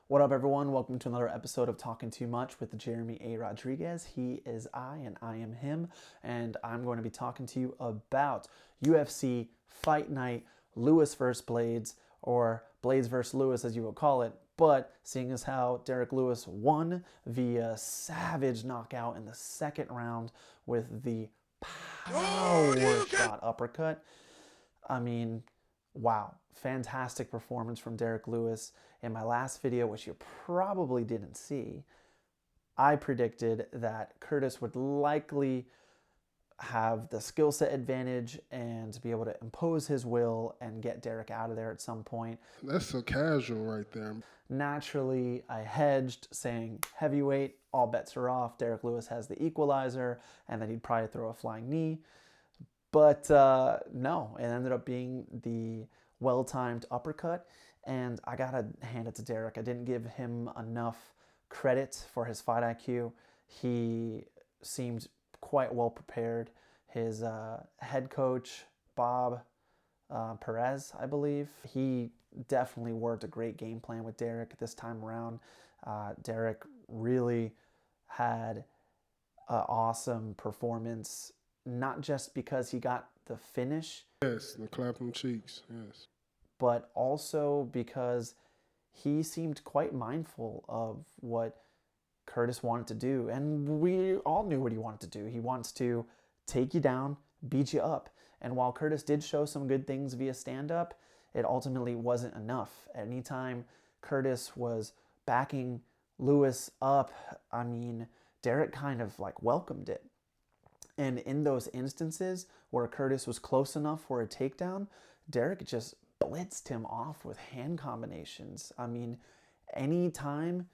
What up, everyone? Welcome to another episode of Talking Too Much with Jeremy A. Rodriguez. He is I, and I am him. And I'm going to be talking to you about UFC Fight Night, Lewis versus Blaydes, or Blaydes versus Lewis, as you will call it. But seeing as how Derek Lewis won via savage knockout in the second round with the power shot uppercut, I mean, wow, fantastic performance from Derek Lewis. In my last video, which you probably didn't see, I predicted that Curtis would likely have the skill set advantage and be able to impose his will and get Derek out of there at some point. That's so casual right there. Naturally, I hedged, saying heavyweight, all bets are off. Derek Lewis has the equalizer, and then he'd probably throw a flying knee. But no, it ended up being the well-timed uppercut, and I gotta hand it to Derek. I didn't give him enough credit for his fight IQ. He seemed quite well prepared. His head coach, Bob Perez, I believe, he definitely worked a great game plan with Derek this time around. Derek really had an awesome performance, not just because he got the finish. Yes, the clapping cheeks, yes. But also because he seemed quite mindful of what Curtis wanted to do. And we all knew what he wanted to do. He wants to take you down, beat you up. And while Curtis did show some good things via stand-up, it ultimately wasn't enough. Anytime Curtis was backing Lewis up, I mean, Derek kind of like welcomed it. And in those instances where Curtis was close enough for a takedown, Derek just blitzed him off with hand combinations. I mean, anytime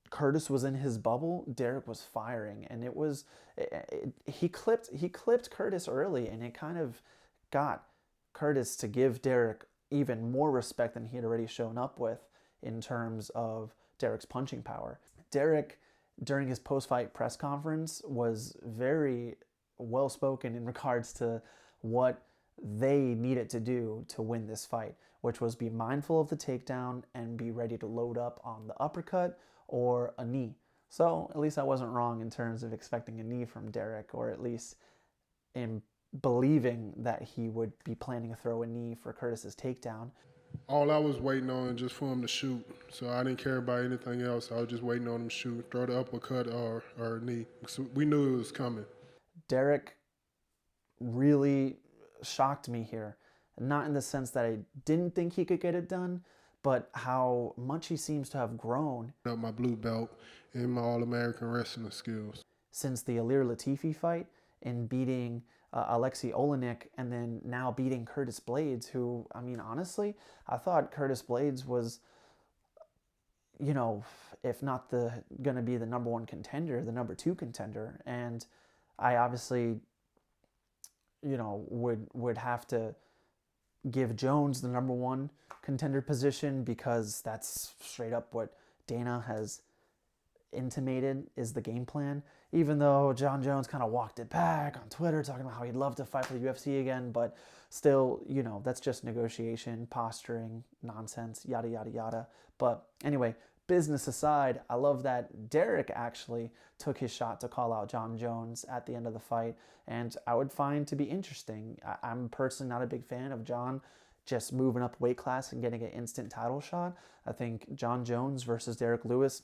Curtis was in his bubble, Derek was firing, and he clipped Curtis early, and it kind of got Curtis to give Derek even more respect than he had already shown up with in terms of Derek's punching power. Derek, during his post-fight press conference, was very well-spoken in regards to what they needed to do to win this fight, which was be mindful of the takedown and be ready to load up on the uppercut or a knee. So at least I wasn't wrong in terms of expecting a knee from Derek, or at least in believing that he would be planning to throw a knee for Curtis's takedown. All I was waiting on just for him to shoot. So I didn't care about anything else. I was just waiting on him to shoot, throw the uppercut or knee. So we knew it was coming. Derek really shocked me here. Not in the sense that I didn't think he could get it done, but how much he seems to have grown. Up my blue belt and my All-American wrestling skills. Since the Ilir Latifi fight, in beating Alexei Olenek, and then now beating Curtis Blaydes, who, I mean, honestly, I thought Curtis Blaydes was, you know, if not going to be the number one contender, the number two contender. And I obviously, you know, would have to give Jones the number one contender position, because that's straight up what Dana has intimated is the game plan, even though John Jones kind of walked it back on Twitter, talking about how he'd love to fight for the UFC again, but still, you know, that's just negotiation, posturing, nonsense, yada, yada, yada. But anyway, business aside, I love that Derek actually took his shot to call out John Jones at the end of the fight, and I would find to be interesting. I'm personally not a big fan of John just moving up weight class and getting an instant title shot. I think John Jones versus Derek Lewis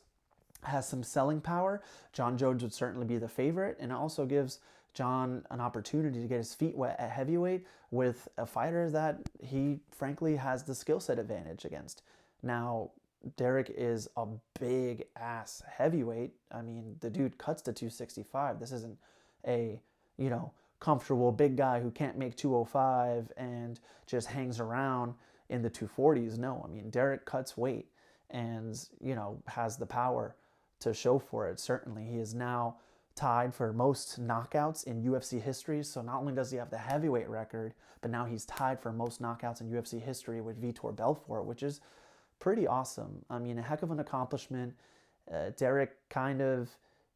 has some selling power. John Jones would certainly be the favorite, and it also gives John an opportunity to get his feet wet at heavyweight with a fighter that he frankly has the skill set advantage against. Now, Derek is a big ass heavyweight. I mean, the dude cuts to 265. This isn't a, you know, comfortable big guy who can't make 205 and just hangs around in the 240s. No, I mean, Derek cuts weight and, you know, has the power to show for it. Certainly, he is now tied for most knockouts in UFC history. So not only does he have the heavyweight record, but now he's tied for most knockouts in UFC history with Vitor Belfort, which is pretty awesome. I mean, a heck of an accomplishment. Derek kind of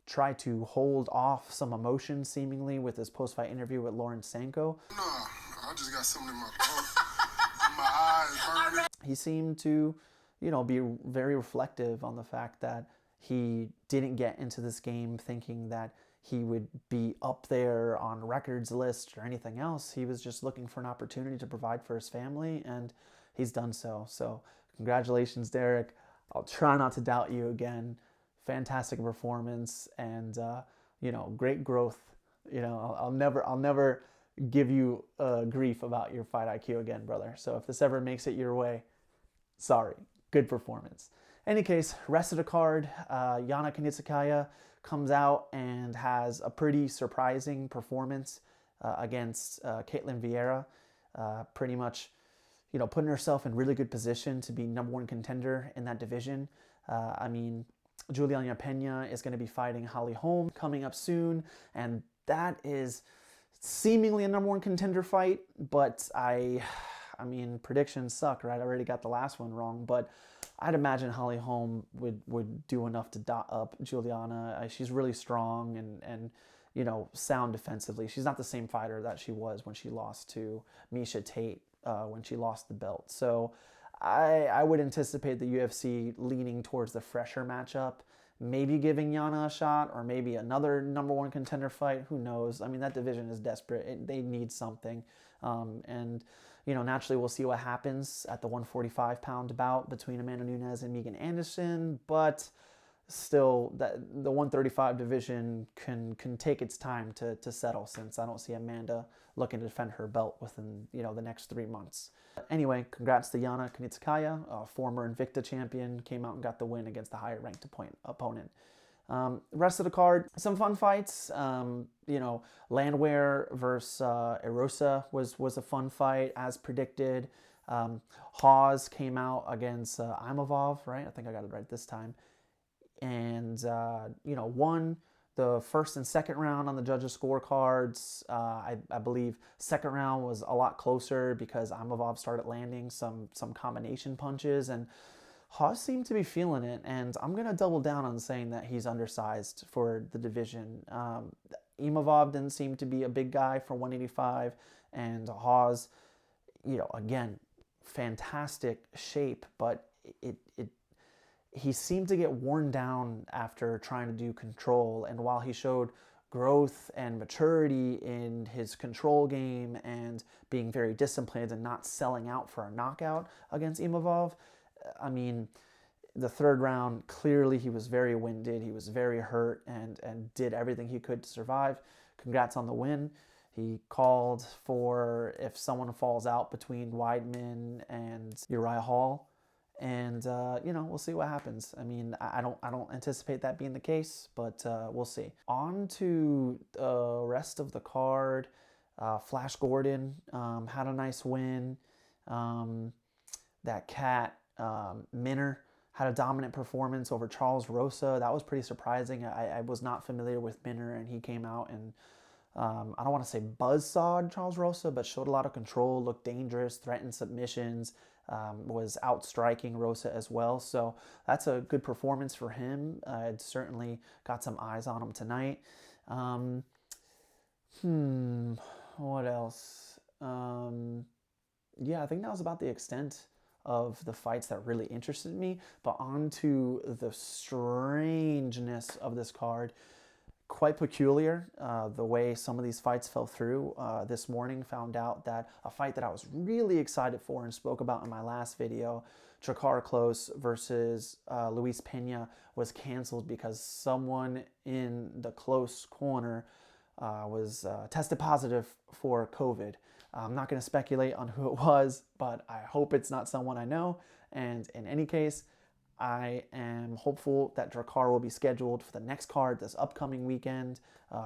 tried to hold off some emotion seemingly with his post-fight interview with Lawrence Sanko. Nah, I just got something in my throat, in my eyes burning. He seemed to, be very reflective on the fact that he didn't get into this game thinking that he would be up there on records list or anything else. He was just looking for an opportunity to provide for his family, and he's done so. So congratulations, Derek. I'll try not to doubt you again. Fantastic performance, and great growth. I'll never give you grief about your fight IQ again, brother. So if this ever makes it your way, sorry. Good performance. Any case, rest of the card, Yana Kunitskaya comes out and has a pretty surprising performance against Caitlin Vieira. Pretty much, putting herself in really good position to be number one contender in that division. Juliana Pena is going to be fighting Holly Holm coming up soon, and that is seemingly a number one contender fight, but predictions suck, right? I already got the last one wrong, but I'd imagine Holly Holm would do enough to dot up Juliana. She's really strong and sound defensively. She's not the same fighter that she was when she lost to Miesha Tate when she lost the belt. So I would anticipate the UFC leaning towards the fresher matchup, maybe giving Yana a shot, or maybe another number one contender fight. Who knows? That division is desperate. They need something. Naturally we'll see what happens at the 145-pound bout between Amanda Nunes and Megan Anderson, but still, the 135 division can take its time to settle, since I don't see Amanda looking to defend her belt within the next 3 months. Anyway, congrats to Yana Kunitskaya, a former Invicta champion, came out and got the win against the higher ranked opponent. Rest of the card, some fun fights. Landwehr versus Erosa was a fun fight as predicted. Hawes came out against Imavov, right? I think I got it right this time. And, won the first and second round on the judges' scorecards. I believe second round was a lot closer because Imavov started landing some combination punches, and Hawes seemed to be feeling it, and I'm going to double down on saying that he's undersized for the division. Imavov didn't seem to be a big guy for 185, and Hawes, again, fantastic shape, but he seemed to get worn down after trying to do control, and while he showed growth and maturity in his control game and being very disciplined and not selling out for a knockout against Imavov, the third round, clearly he was very winded, he was very hurt, and did everything he could to survive. Congrats on the win. He called for if someone falls out between Weidman and Uriah Hall, and we'll see what happens. I don't anticipate that being the case, but we'll see. On to the rest of the card. Flash Gordon had a nice win. That cat Minner had a dominant performance over Charles Rosa. That was pretty surprising. I was not familiar with Minner, and he came out and I don't want to say buzzsawed Charles Rosa, but showed a lot of control, looked dangerous, threatened submissions, was outstriking Rosa as well. So that's a good performance for him. I'd certainly got some eyes on him tonight. What else? I think that was about the extent of the fights that really interested me. But on to the strangeness of this card. Quite peculiar, the way some of these fights fell through. This morning found out that a fight that I was really excited for and spoke about in my last video, Drakkar Klose versus Luis Pena, was canceled because someone in the Klose corner was tested positive for COVID. I'm not going to speculate on who it was, but I hope it's not someone I know. And in any case, I am hopeful that Drakkar will be scheduled for the next card this upcoming weekend.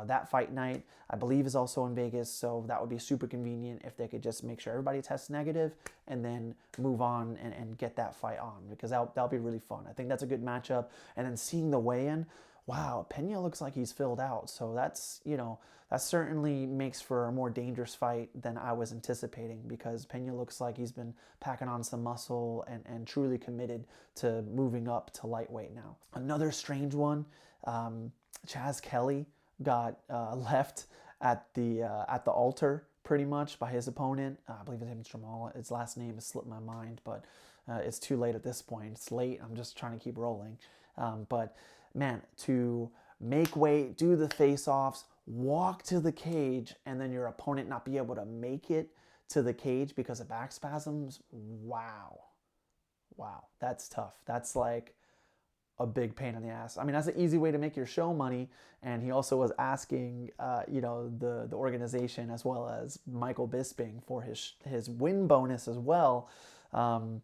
That fight night, I believe, is also in Vegas, so that would be super convenient if they could just make sure everybody tests negative and then move on and get that fight on, because that'll be really fun. I think that's a good matchup. And then seeing the weigh-in, wow, Pena looks like he's filled out, so that's, that certainly makes for a more dangerous fight than I was anticipating, because Pena looks like he's been packing on some muscle and truly committed to moving up to lightweight now. Another strange one, Chaz Kelly got left at the altar pretty much by his opponent. I believe his name is Jamal. His last name has slipped my mind, but it's too late at this point. It's late. I'm just trying to keep rolling. But man, to make weight, do the face-offs, walk to the cage, and then your opponent not be able to make it to the cage because of back spasms. Wow. Wow. That's tough. That's like a big pain in the ass. I mean, that's an easy way to make your show money. And he also was asking, the organization as well as Michael Bisping for his win bonus as well. Um,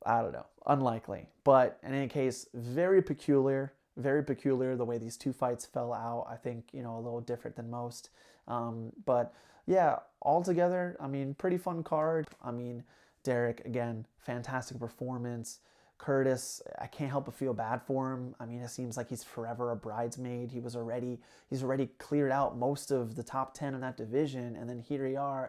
I don't know, unlikely. But in any case, very peculiar. Very peculiar the way these two fights fell out. I think a little different than most. But yeah, altogether, I mean, pretty fun card. I mean, Derek again, fantastic performance. Curtis, I can't help but feel bad for him. I mean, it seems like he's forever a bridesmaid. He's already cleared out most of the top 10 in that division, and then here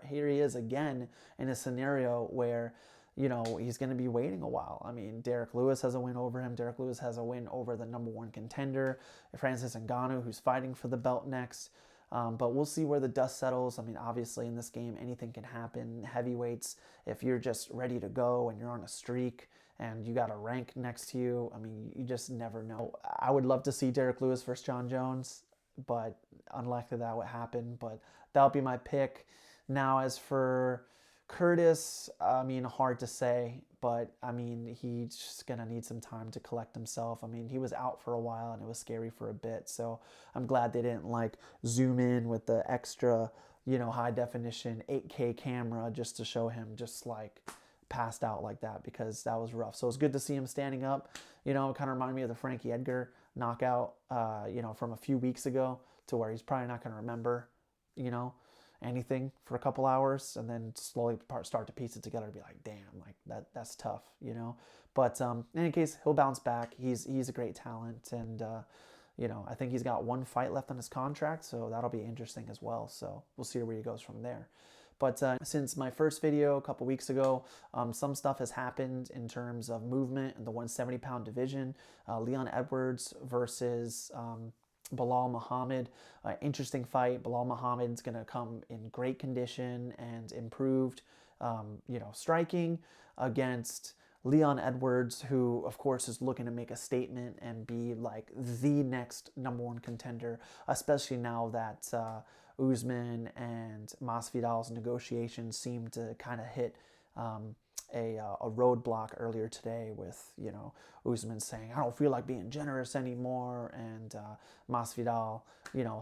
he is again in a scenario where he's going to be waiting a while. I mean, Derek Lewis has a win over him. Derek Lewis has a win over the number one contender, Francis Ngannou, who's fighting for the belt next. But we'll see where the dust settles. I mean, obviously in this game, anything can happen. Heavyweights, if you're just ready to go and you're on a streak and you got a rank next to you, I mean, you just never know. I would love to see Derek Lewis versus John Jones, but unlikely that would happen. But that'll be my pick. Now, as for Curtis, I mean, hard to say, but I mean, he's just going to need some time to collect himself. I mean, he was out for a while and it was scary for a bit. So I'm glad they didn't like zoom in with the extra, high definition 8K camera just to show him just like passed out like that, because that was rough. So it's good to see him standing up. It kind of reminded me of the Frankie Edgar knockout, from a few weeks ago, to where he's probably not going to remember, anything for a couple hours and then slowly start to piece it together and be like, damn, like that's tough. But in any case, he'll bounce back. He's a great talent, and I think he's got one fight left on his contract, so that'll be interesting as well. So we'll see where he goes from there. But since my first video a couple weeks ago, some stuff has happened in terms of movement in the 170-pound division. Leon Edwards versus Bilal Muhammad. Interesting fight. Bilal Muhammad's going to come in great condition and improved, striking against Leon Edwards, who, of course, is looking to make a statement and be like the next number one contender, especially now that Usman and Masvidal's negotiations seem to kind of hit a roadblock earlier today with, Usman saying, I don't feel like being generous anymore, and Masvidal,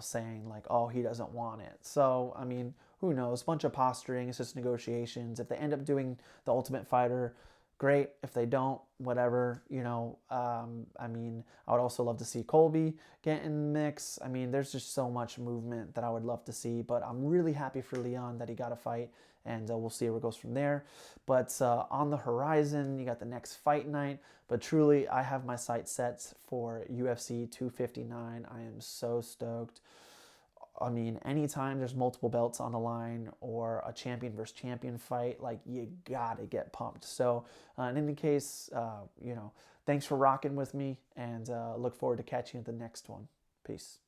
saying like, oh, he doesn't want it. So, I mean, who knows? Bunch of posturing. It's just negotiations. If they end up doing the Ultimate Fighter, great. If they don't, whatever, I mean, I would also love to see Colby get in the mix. I mean, there's just so much movement that I would love to see, but I'm really happy for Leon that he got a fight, and we'll see where it goes from there. But on the horizon, you got the next fight night, but truly, I have my sights set for UFC 259. I am so stoked. I mean, anytime there's multiple belts on the line or a champion versus champion fight, like, you gotta get pumped. So in any case, thanks for rocking with me, and look forward to catching you at the next one. Peace.